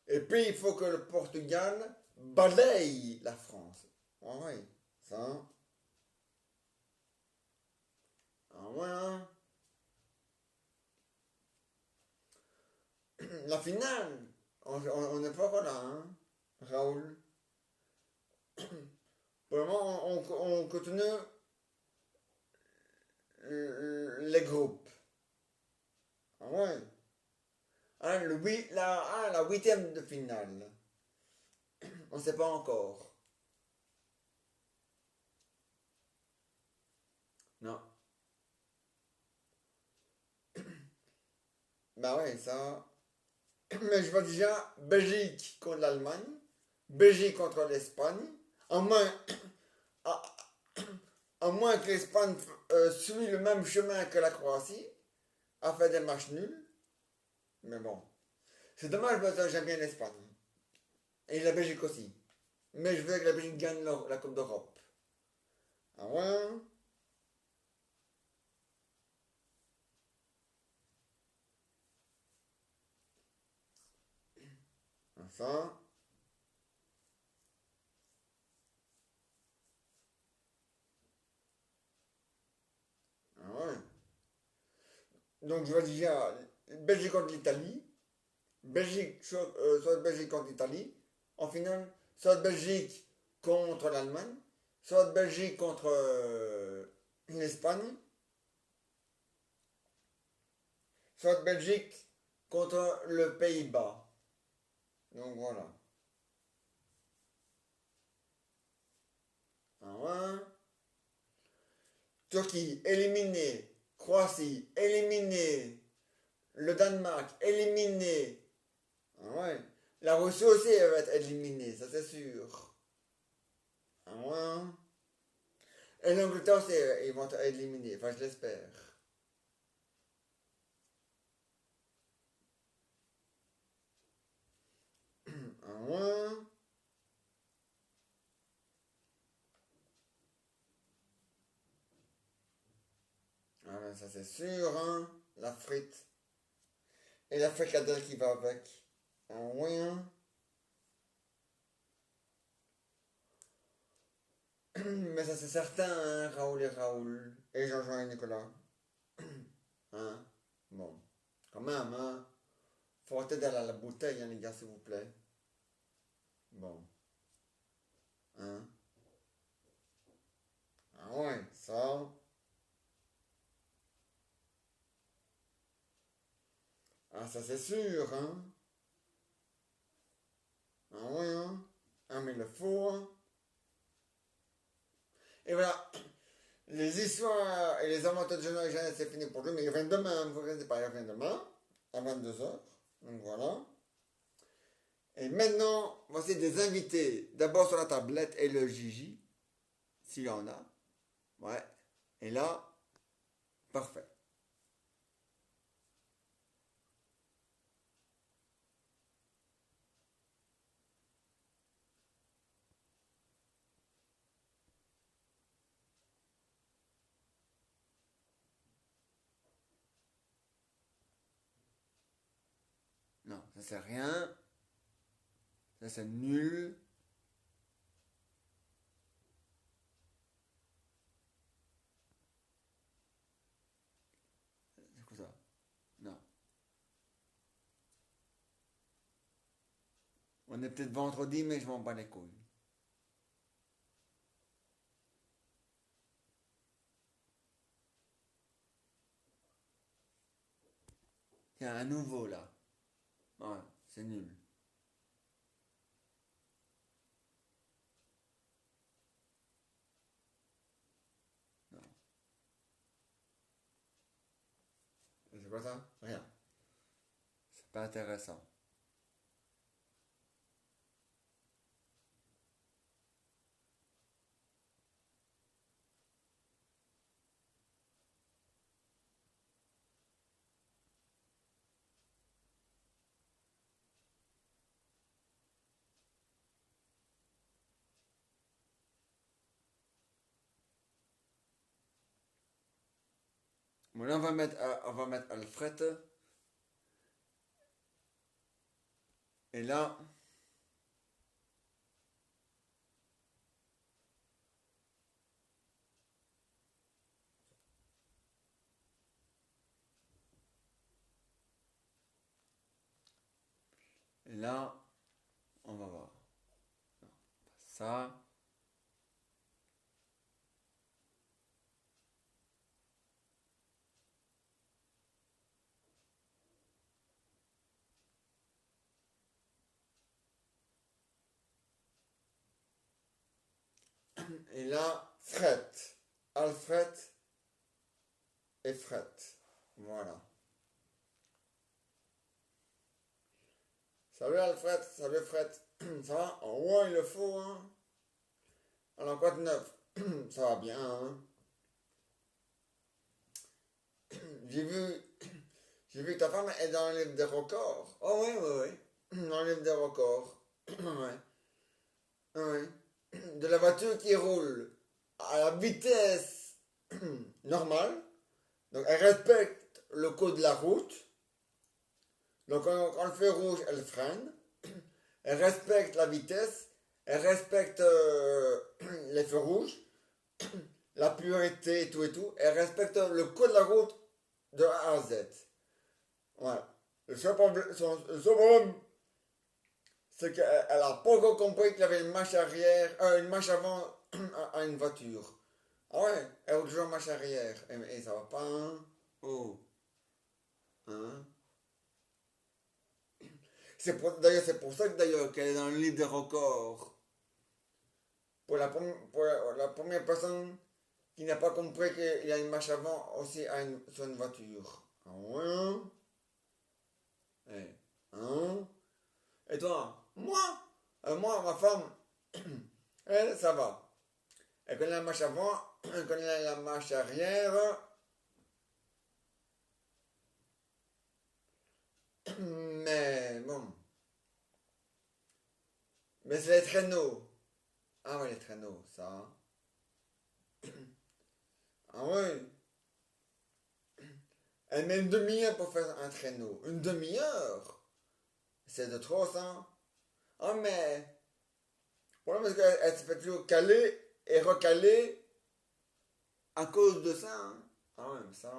Et puis, il faut que le Portugal balaye la France. Ah ouais, ça. Ah ouais, hein. La finale, on n'est pas encore là, hein, Raoul. Pour le moment, on continue les groupes. Ah ouais. Hein, la huitième de finale. On ne sait pas encore. Non. Bah ouais, ça. Mais je vois déjà Belgique contre l'Allemagne, Belgique contre l'Espagne. À moins, à, à moins que l'Espagne suit le même chemin que la Croatie, a fait des matchs nuls. Mais bon. C'est dommage parce que j'aime bien l'Espagne. Et la Belgique aussi. Mais je veux que la Belgique gagne la Coupe d'Europe. Ah ouais? Enfin. Ah ouais. Donc je vois déjà Belgique contre l'Italie. Belgique, soit Belgique contre l'Italie. En finale, soit Belgique contre l'Allemagne. Soit Belgique contre l'Espagne. Soit Belgique contre le Pays-Bas. Donc voilà. Ah ouais. Turquie éliminée. Croatie éliminée. Le Danemark éliminé. Ah ouais. La Russie aussi elle va être éliminée, ça c'est sûr. Ah ouais. Et l'Angleterre aussi, ils vont être éliminés. Enfin, je l'espère. Ah ouais. Ah ben, ça c'est sûr, hein. La frite. Et la fricadelle qui va avec. Ah ouais. Hein. Mais ça c'est certain, hein, Raoul et Raoul. Et Jean-Jean et Nicolas. Hein. Bon. Quand même, hein. Faut arrêter d'aller à la bouteille, hein, les gars, s'il vous plaît. Bon. Hein. Ah ouais, ça. Ah, ça c'est sûr, hein. Ah ouais, hein. Ah, mais il le faut, hein. Et voilà. Les histoires et les aventures de Jean et Jeannette, c'est fini pour lui, mais il revient demain, vous ne pas, il revient demain, à 22h. Donc voilà. Et maintenant, voici des invités. D'abord sur la tablette et le Gigi, s'il y en a. Ouais. Et là, parfait. Non, ça c'est rien. Ça c'est nul. C'est quoi ça? Non. On est peut-être vendredi, mais je m'en bats les couilles. Il y a un nouveau là. Ouais, c'est nul. Non. C'est quoi ça? Rien. pas intéressant. Bon, là, on va mettre Alfred. Et là, et là, on va voir. Ça. Et là, Fred. Alfred et Fred. Voilà. Salut Alfred, salut Fred. Ça va? En haut, il le faut, hein? Alors, quoi de neuf? Ça va bien, hein? J'ai vu, j'ai vu que ta femme est dans le livre des records. Oh oui, oui, oui. Dans le livre des records. Ouais. Ouais. De la voiture qui roule à la vitesse normale. Donc, elle respecte le code de la route. Donc, quand le feu rouge, elle freine. Elle respecte la vitesse. Elle respecte les feux rouges. La priorité et tout et tout. Elle respecte le code de la route de A à Z. Voilà. Le seul problème, c'est qu'elle a pas encore compris qu'il y avait une marche arrière, une marche avant à une voiture. Ah ouais, elle roule toujours en marche arrière. Et ça va pas, hein? Oh. Hein? D'ailleurs, c'est pour ça que d'ailleurs qu'elle est dans le livre des records. Pour la première personne qui n'a pas compris qu'il y a une marche avant aussi sur une voiture. Ah ouais? Hein? Eh, hein? Et toi? Moi, ma femme, elle, ça va. Elle connaît la marche avant, elle connaît la marche arrière. Mais bon. Mais c'est les traîneaux. Ah ouais, les traîneaux, ça. Ah ouais. Elle met une demi-heure pour faire un traîneau. Une demi-heure? C'est de trop, ça. Ah, mais. Le problème, c'est qu'elle se fait toujours caler et recaler à cause de ça, hein. Ah ouais, mais ça.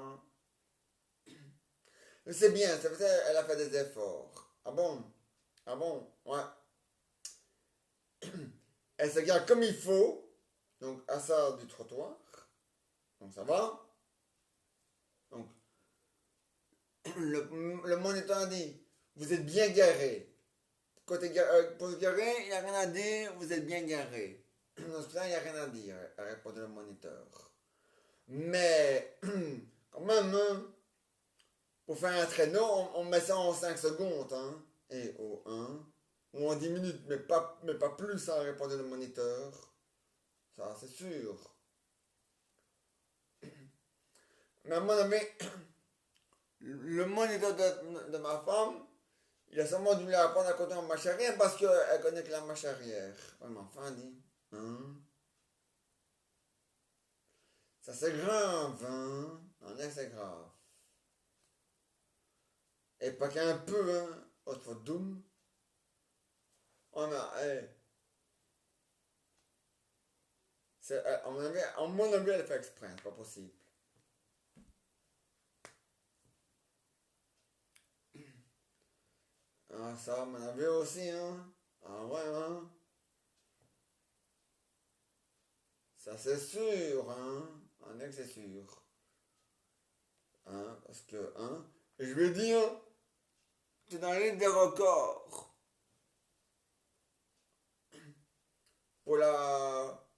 Mais c'est bien, ça veut dire qu'elle a fait des efforts. Ah bon? Ah bon? Ouais. Elle se garde comme il faut. Donc, à ça du trottoir. Donc, ça va. Donc, le moniteur dit, vous êtes bien garé. Pour se garer, il n'y a rien à dire, vous êtes bien garé. Dans ce cas, il n'y a rien à dire, a répondu le moniteur. Mais, quand même, hein, pour faire un traîneau, on met ça en 5 secondes, hein. Et au 1, ou en 10 minutes, mais pas plus, a répondu le moniteur. Ça, c'est sûr. Mais à mon avis, le moniteur de ma femme, il a sûrement dû lui apprendre à côté en marche arrière parce qu'elle connaît que la marche arrière. Ouais, mais enfin, dit. Hein? Ça, c'est grave, hein? On est, c'est grave. Et pas qu'un peu, hein? Autre doom. On a, à mon avis, elle fait exprès, c'est pas possible. Ah, ça, à mon avis aussi, hein? Ah ouais, hein? Ça, c'est sûr, hein? On est que c'est sûr. Hein? Parce que, hein? Et je veux dire, c'est dans la ligne des records. Pour la,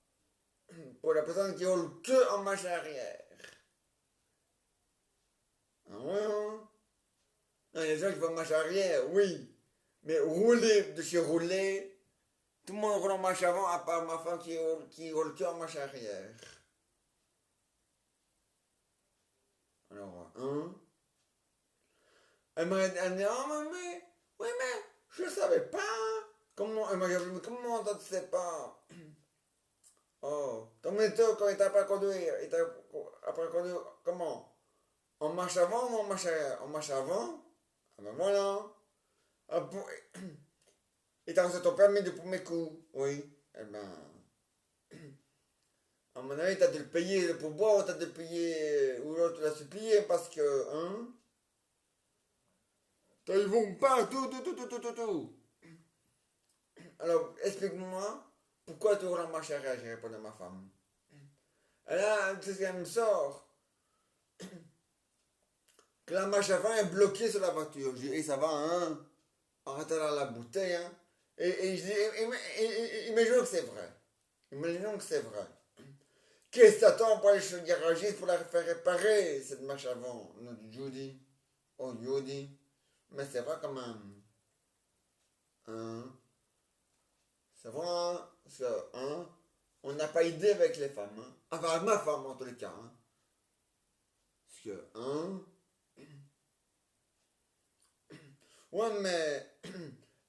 pour la personne qui roule que en marche arrière. Ah ouais, hein? Non, les gens qui font marche arrière, oui. Mais rouler, de chez rouler, tout le monde roule en marche avant, à part ma femme qui roule que en marche arrière. Alors, hein? Elle m'a dit, oh, oui, mais, je savais pas. Comment, elle m'a dit, mais comment toi tu sais pas? Oh, ton méthode, quand il t'a pas conduire, il t'a appris à conduire, comment? En marche avant ou en marche arrière? En marche avant? Ah ben voilà. Ah, et t'as reçu ton permis de premier coup? Oui. Eh ben, à mon avis, t'as dû le payer le pourboire ou t'as dû le payer, ou l'autre tu l'as supplié parce que, hein? Ils vont pas, tout. Alors, explique-moi, pourquoi tu roules en marche arrière, j'ai répondu à ma femme. Et là, c'est ce qu'elle me sort, que la marche avant est bloquée sur la voiture. Je dis, et ça va, hein? Arrête là la bouteille, hein? Et je dis, imaginons que c'est vrai. Imaginons que c'est vrai. Qu'est-ce que t'attends pour aller chez le garagiste pour la faire réparer, cette marche avant? Nous dit Judy. Oh, Judy. Mais c'est vrai quand même. Hein? C'est vrai, hein? Parce que, hein? On n'a pas idée avec les femmes, hein? Enfin, ma femme en tous les cas, hein? Parce que, hein? Ouais, mais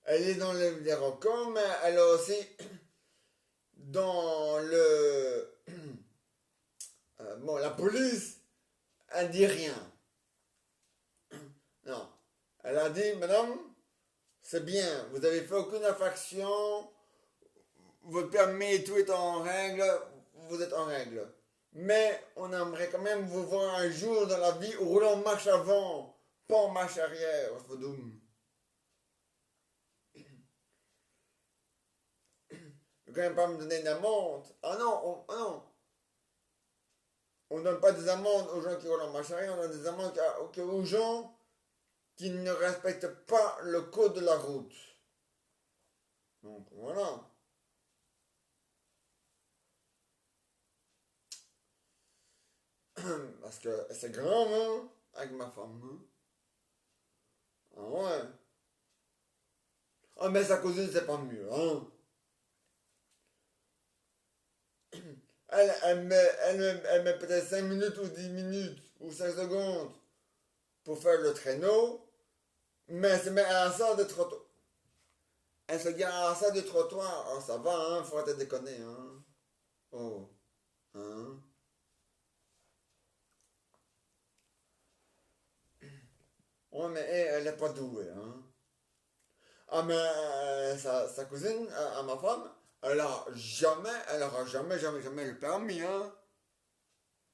elle est dans les records, mais elle est aussi dans le. Bon, la police, elle dit rien. Non. Elle a dit, madame, c'est bien, vous avez fait aucune infraction, votre permis et tout est en règle, vous êtes en règle. Mais on aimerait quand même vous voir un jour dans la vie roulant en marche avant, pas en marche arrière, Fodoum. Vous quand même pas me donner une amende. Ah non, ah non. On ne donne pas des amendes aux gens qui roulent en marche arrière, on donne des amendes aux gens qui ne respectent pas le code de la route. Donc voilà. Parce que c'est grand, hein, avec ma femme. Hein. Ah ouais. Ah mais sa cousine, c'est pas mieux, hein. Elle met peut-être 5 minutes ou 10 minutes ou 5 secondes pour faire le traîneau, mais elle se met à ça de trottoir. Elle se gare à ça du trottoir. Oh, ça va, hein, faut arrêter de déconner, hein. Oh, hein. Ouais, mais elle est pas douée, hein. Ah, mais sa cousine, à ma femme, elle aura jamais le permis, hein.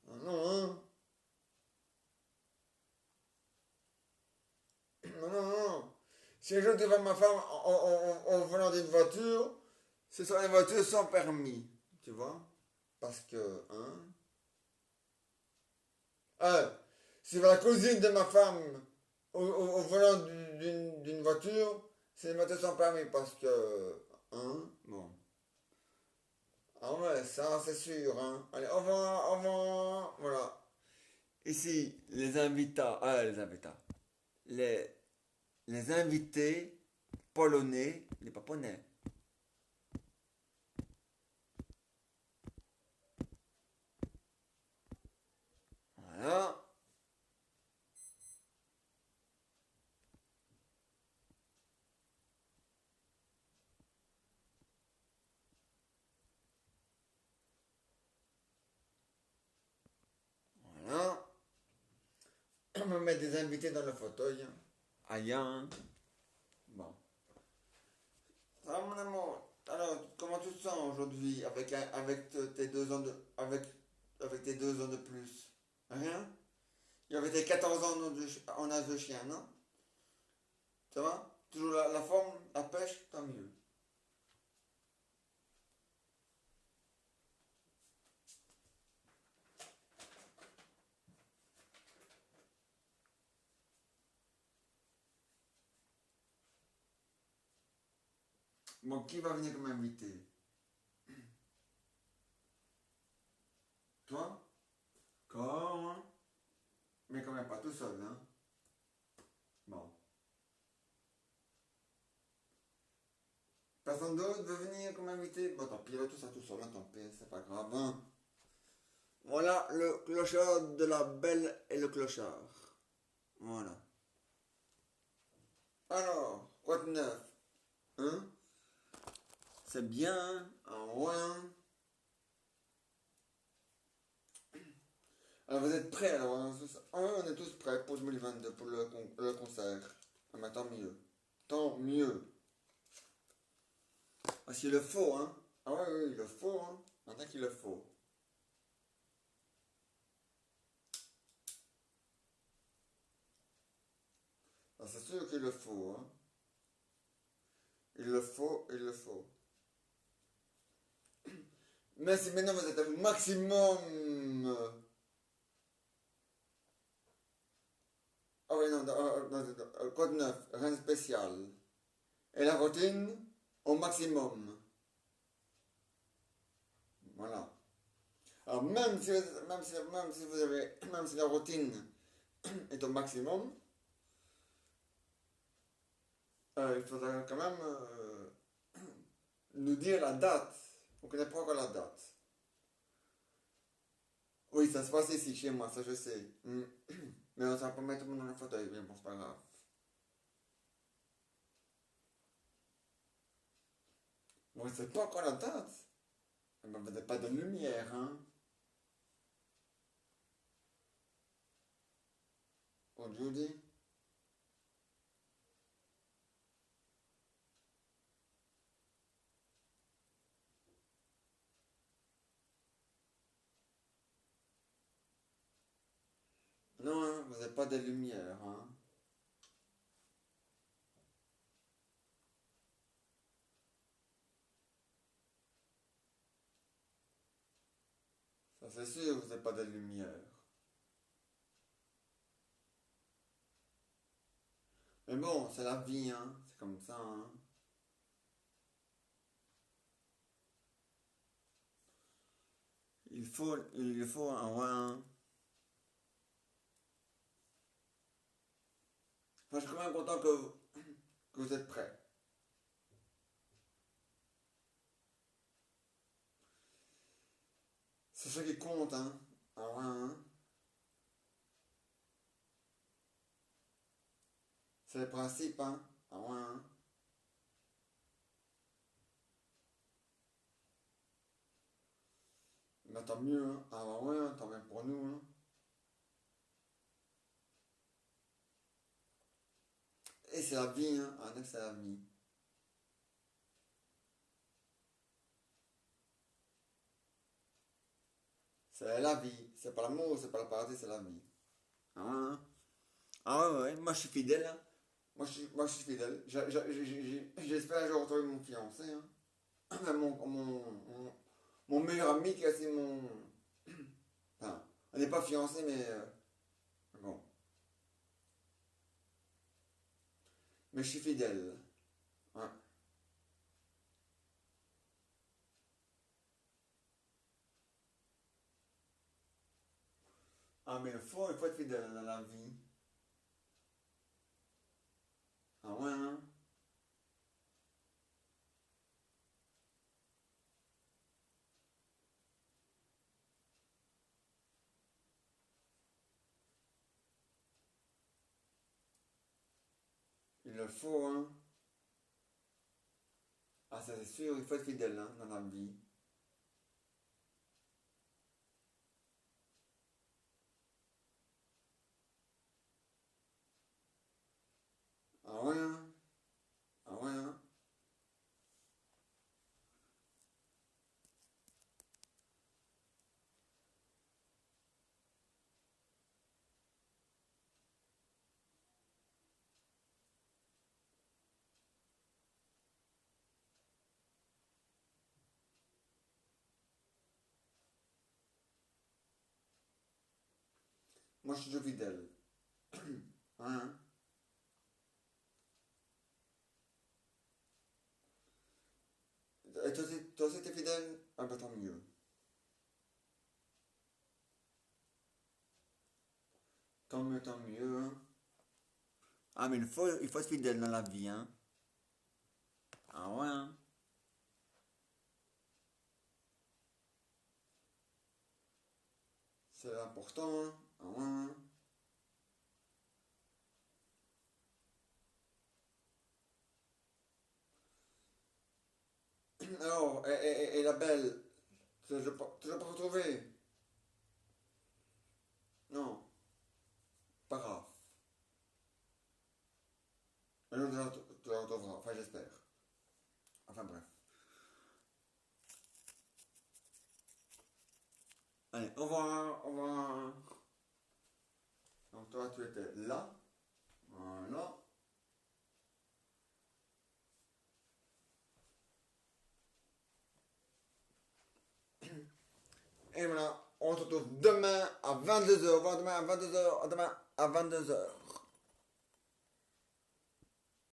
Ah non, hein. Non, non, non. Si un jour tu vois ma femme en volant d'une voiture, ce sont des voitures sans permis, tu vois. Parce que, hein. Ah, si la cousine de ma femme au volant d'une voiture, c'est une voiture sans permis parce que, hein, bon. Ah ouais, ça c'est sûr, hein. Allez, au revoir, voilà. Ici, les, les invités polonais, les paponais. Voilà, voilà. On va mettre des invités dans le fauteuil. Aïe, hein. Bon. Ça va, mon amour. Alors, comment tu te sens aujourd'hui avec tes 2 ans avec tes 2 ans de plus? Rien? Il y avait tes 14 ans en âge de chien, non? Ça va? Toujours la forme, la pêche, tant mieux. Bon, qui va venir comme invité? Toi? Quand? Mais quand même pas tout seul, hein? Bon. Personne d'autre veut venir comme invité? Bon, tant pis, là, tout ça tout seul, hein, tant pis, c'est pas grave, hein. Voilà le clochard de la belle et le clochard. Voilà. Alors, quoi de neuf? Hein? C'est bien, hein? Ah ouais, hein. Alors, vous êtes prêts, alors, hein? Ah ouais, on est tous prêts pour 2022, pour le concert. Ah, mais tant mieux. Tant mieux. Parce qu'il le faut, hein. Ah ouais, oui, il le faut, hein. Il y en a qui le faut. Ah, c'est sûr qu'il le faut, hein. Il le faut, il le faut. Mais si maintenant vous êtes au maximum. Ah oui, non, code 9, rien de spécial. Et la routine au maximum. Voilà. Alors même si la routine est au maximum, il faudra quand même nous dire la date. On ne connaît pas encore la date. Oui, ça se passe ici, chez moi, ça je sais. Mais on ne va pas mettre tout le monde dans le fauteuil, mais bon, c'est pas grave. Bon, c'est pas encore la date. Eh ben, vous n'avez pas de lumière, hein. Aujourd'hui. Non, hein, vous n'avez pas de lumière, hein. Ça c'est sûr, vous n'avez pas de lumière. Mais bon, c'est la vie, hein. C'est comme ça, hein. Il faut avoir un. Enfin, je suis quand même content que vous êtes prêts. C'est ça qui compte, hein. Ah ouais, hein. C'est le principe, hein. Ah ouais, hein. Mais tant mieux, hein. Ah bah ouais, hein, tant mieux pour nous, hein. Et c'est la vie, hein. Ah non, c'est la vie. C'est la vie. C'est pas l'amour, c'est pas le paradis, c'est la vie. Ah ouais, hein. Ah ouais, ouais. Moi je suis fidèle, hein. Moi je suis fidèle. J'espère un jour retrouver mon fiancé, hein. Mon meilleur ami qui a c'est mon. Enfin, on n'est pas fiancé, mais bon. Mais je suis fidèle. Ouais. Ah, mais il faut être fidèle dans la vie. Ah ouais, hein. Il le faut, hein. Ah, ça c'est sûr, il faut être fidèle, hein, dans la vie. Ah ouais, hein. Ah ouais, hein. Moi je suis toujours fidèle. Hein. Et toi aussi t'es fidèle? Ah bah tant mieux. Tant mieux, hein. Ah, mais il faut être fidèle dans la vie, hein. Ah ouais, hein. C'est important, hein. Ah ouais. Alors, et la belle, tu l'as pas retrouvée? Non, pas grave. Mais non, tu la retrouveras, enfin j'espère. Enfin bref. Allez, au revoir, au revoir. Donc toi, tu étais là. Voilà. Et voilà, on se retrouve demain à 22h. Demain à 22h. Demain à 22h.